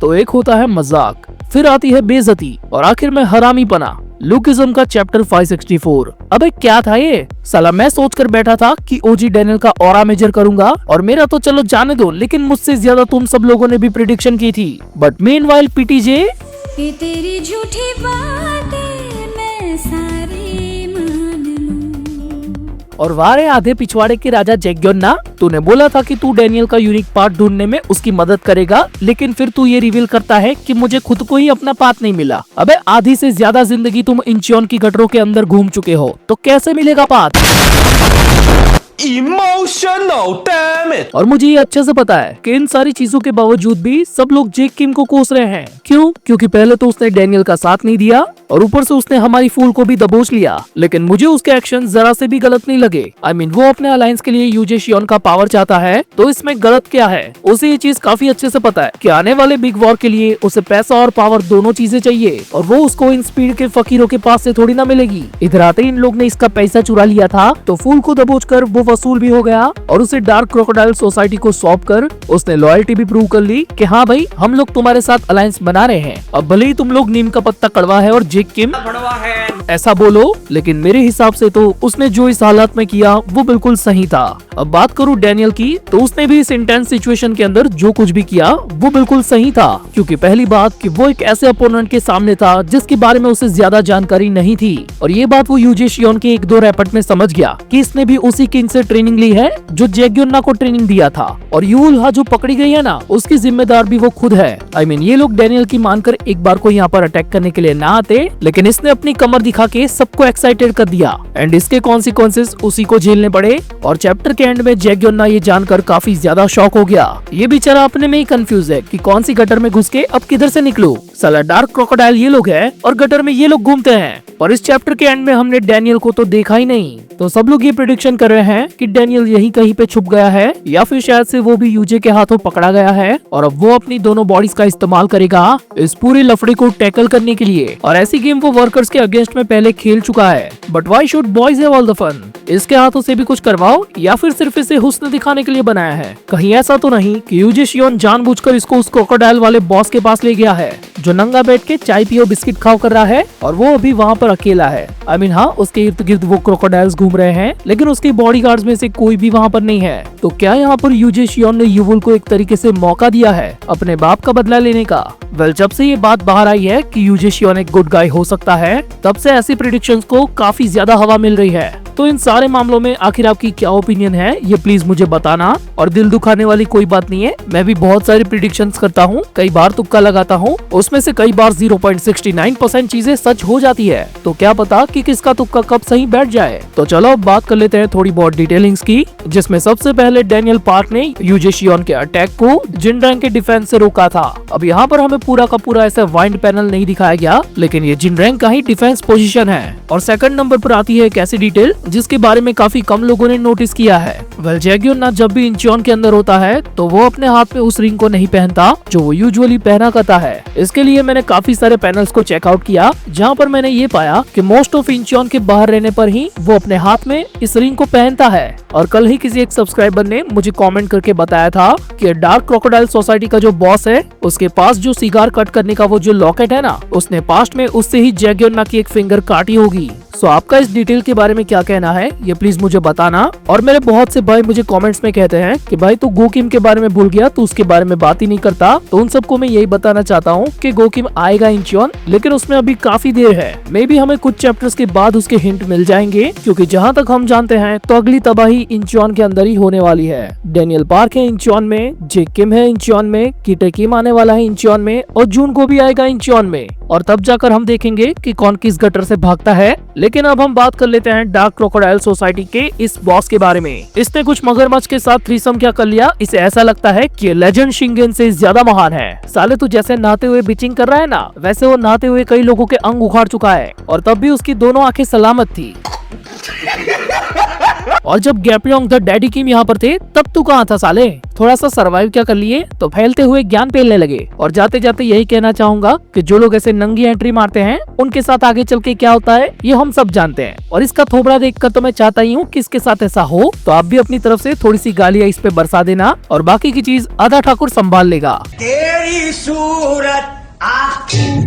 तो एक होता है मजाक, फिर आती है बेइज्जती और आखिर में हरामीपना। लुकिज्म का चैप्टर 564। अबे क्या था ये? साला मैं सोच कर बैठा था कि ओजी डैनियल का ऑरा मेजर करूंगा और मेरा तो चलो जाने दो, लेकिन मुझसे ज्यादा तुम सब लोगों ने भी प्रिडिक्शन की थी। बट मीनवाइल पीटीजे, ये तेरी झूठी बातें मैं सारी मान लूं। और वारे आधे पिछवाड़े के राजा जैग्योन्ना, तूने बोला था कि तू डैनियल का यूनिक पार्ट ढूंढने में उसकी मदद करेगा, लेकिन फिर तू ये रिवील करता है कि मुझे खुद को ही अपना पार्ट नहीं मिला। अबे आधी से ज्यादा जिंदगी तुम इंचियोन की गटरों के अंदर घूम चुके हो, तो कैसे मिलेगा पार्ट? Emotional damn it! और मुझे ये अच्छे से पता है कि इन सारी चीजों के बावजूद भी सब लोग जेक किम को कोस रहे हैं। क्यों? क्योंकि पहले तो उसने डैनियल का साथ नहीं दिया और ऊपर से उसने हमारी फूल को भी दबोच लिया। लेकिन मुझे उसके एक्शन जरा से भी गलत नहीं लगे। I mean, वो अपने अलायंस के लिए यूजे शियोन का पावर चाहता है, तो इसमें गलत क्या है? उसे ये चीज काफी अच्छे से पता है कि आने वाले बिग वॉर के लिए उसे पैसा और पावर दोनों चीजें चाहिए, और वो उसको इन स्पीड के फकीरों के पास से थोड़ी ना मिलेगी। इधर आते ही इन लोग ने इसका पैसा चुरा लिया था, तो फूल को दबोच कर वो वसूल भी हो गया और उसे डार्क क्रोकोडाइल सोसाइटी को सौंप कर उसने लॉयल्टी भी प्रूव कर ली कि हाँ भाई, हम लोग तुम्हारे साथ अलायंस बना रहे हैं। अब भले ही तुम लोग नीम का पत्ता कड़वा है और जेक किम ऐसा बोलो, लेकिन मेरे हिसाब से तो उसने जो इस हालात में किया वो बिल्कुल सही था। अब बात करूं डैनियल की, तो उसने भी इस इंटेंस सिचुएशन के अंदर जो कुछ भी किया वो बिल्कुल सही था, क्योंकि पहली बात कि वो एक ऐसे अपोनेंट के सामने था जिसके बारे में उसे ज्यादा जानकारी नहीं थी, और ये बात वो यूजे शियोन के एक दो रैपट में समझ गया कि इसने भी उसी किंग से ट्रेनिंग ली है जो जैग्योन्ना को ट्रेनिंग दिया था, और यूल्हा जो पकड़ी गई है ना, उसकी जिम्मेदार भी वो खुद है। I mean, ये लोग डैनियल की मानकर एक बार को यहाँ पर अटैक करने के लिए ना आते, लेकिन इसने अपनी कमर दिखा के सबको एक्साइटेड कर दिया, एंड इसके कॉन्सिक्वेंसेस उसी को झेलने पड़े। और चैप्टर के एंड में जैग्योन्ना ये जानकर काफी ज्यादा शॉक हो गया। ये बेचारा अपने में ही कंफ्यूज है कि कौन सी गटर में घुस के अब किधर से निकलूं। साला डार्क क्रोकोडाइल ये लोग है और गटर में ये लोग घूमते हैं, और इस चैप्टर के एंड में हमने डैनियल को तो देखा ही नहीं। तो सब लोग ये प्रेडिक्शन कर रहे हैं कि डैनियल यहीं कहीं पे छुप गया है, या फिर शायद से वो भी यूजे के हाथों पकड़ा गया है, और अब वो अपनी दोनों बॉडीज का इस्तेमाल करेगा इस पूरे लफड़े को टैकल करने के लिए। और ऐसी गेम वो वर्कर्स के अगेंस्ट में पहले खेल चुका है। But why should boys have all the fun? इसके हाथों से भी कुछ करवाओ, या फिर सिर्फ इसे हुस्न दिखाने के लिए बनाया है? कहीं ऐसा तो नहीं कि यूजे शियोन जानबूझकर इसको उस क्रोकोडाइल वाले बॉस के पास ले गया है जो नंगा बैठ के चाय पियो बिस्किट खाओ कर रहा है, और वो अभी वहाँ पर अकेला है। I mean, हाँ, उसके इर्द गिर्द वो क्रोकोडाइल्स घूम रहे हैं, लेकिन उसके बॉडीगार्ड्स में से कोई भी वहाँ पर नहीं है। तो क्या यहाँ पर यूजे शियोन ने युवुल को एक तरीके से मौका दिया है अपने बाप का बदला लेने का? वेल, जब से ये बात बाहर आई है कि यूजे शियोन एक गुड गाय हो सकता है, तब से ऐसी प्रेडिक्शंस को काफी ज्यादा हवा मिल रही है। तो इन सारे मामलों में आखिर आपकी क्या ओपिनियन है, ये प्लीज मुझे बताना। और दिल दुखाने वाली कोई बात नहीं है, मैं भी बहुत सारी प्रेडिक्शंस करता हूँ, कई बार तुक्का लगाता हूँ, उसमें से कई बार 0.69% चीजें सच हो जाती है। तो क्या पता कि किसका तुक्का कब सही बैठ जाए। तो चलो अब बात कर लेते हैं थोड़ी बहुत डिटेलिंग्स की, जिसमें सबसे पहले डैनियल पार्क ने यूजे शियोन के अटैक को जिनरैंग के डिफेंस से रोका था। अब यहाँ पर हमें पूरा का पूरा ऐसा वाइंड पैनल नहीं दिखाया गया, लेकिन ये जिनरैंग का ही डिफेंस पोजीशन है। और सेकंड नंबर पर आती है एक ऐसी डिटेल जिसके बारे में काफी कम लोगों ने नोटिस किया है। वेल, जैग्योन्ना जब भी इंचियोन के अंदर होता है तो वो अपने हाथ में उस रिंग को नहीं पहनता जो वो यूजुअली पहना करता है। इसके लिए मैंने काफी सारे पैनल्स को चेकआउट किया, जहाँ पर मैंने ये पाया कि मोस्ट ऑफ इंचियोन के बाहर रहने पर ही वो अपने हाथ में इस रिंग को पहनता है। और कल ही किसी एक सब्सक्राइबर ने मुझे कमेंट करके बताया था कि डार्क क्रोकोडाइल सोसाइटी का जो बॉस है, उसके पास जो सिगार कट करने का वो जो लॉकेट है ना, उसने पास्ट में उससे ही जैग्योन्ना की एक फिंगर काटी होगी। सो आपका इस डिटेल के बारे में क्या कहना है, ये प्लीज मुझे बताना। और मेरे बहुत से भाई मुझे कमेंट्स में कहते हैं कि भाई तू गोकिम के बारे में भूल गया, तू उसके बारे में बात ही नहीं करता। तो उन सबको मैं यही बताना चाहता हूँ कि गोकिम आएगा इंचियोन, लेकिन उसमें अभी काफी देर है। मे बी हमें कुछ चैप्टर्स के बाद उसके हिंट मिल जाएंगे, क्योंकि जहाँ तक हम जानते हैं तो अगली तबाही इंचियोन के अंदर ही होने वाली है। डैनियल पार्क है इंचियोन में, जेक किम है इंचियोन में, कीटे किम आने वाला है इंचियोन में, और जून को भी आएगा इंचियोन में, और तब जाकर हम देखेंगे कि कौन किस गटर से भागता है। लेकिन अब हम बात कर लेते हैं डार्क क्रोकोडाइल सोसाइटी के इस बॉस के बारे में। इसने कुछ मगरमच्छ के साथ थ्रीसम क्या कर लिया, इसे ऐसा लगता है कि लेजेंड शिंगेन से ज्यादा महान है। साले तू जैसे नहाते हुए बिचिंग कर रहा है ना, वैसे वो नहाते हुए कई लोगों के अंग उखाड़ चुका है, और तब भी उसकी दोनों आंखें सलामत थी। और जब गैप्योंग द डैडी किम यहाँ पर थे तब तू कहाँ था साले? थोड़ा सा सरवाइव क्या कर लिए तो फैलते हुए ज्ञान फैलने लगे। और जाते जाते यही कहना चाहूंगा कि जो लोग ऐसे नंगी एंट्री मारते हैं उनके साथ आगे चल के क्या होता है ये हम सब जानते हैं। और इसका थोबड़ा देखकर तो मैं चाहता ही हूँ कि इसके साथ ऐसा हो तो आप भी अपनी तरफ से थोड़ी सी गालियां इस पे बरसा देना और बाकी की चीज आधा ठाकुर संभाल लेगा। तेरी सूरत आँखों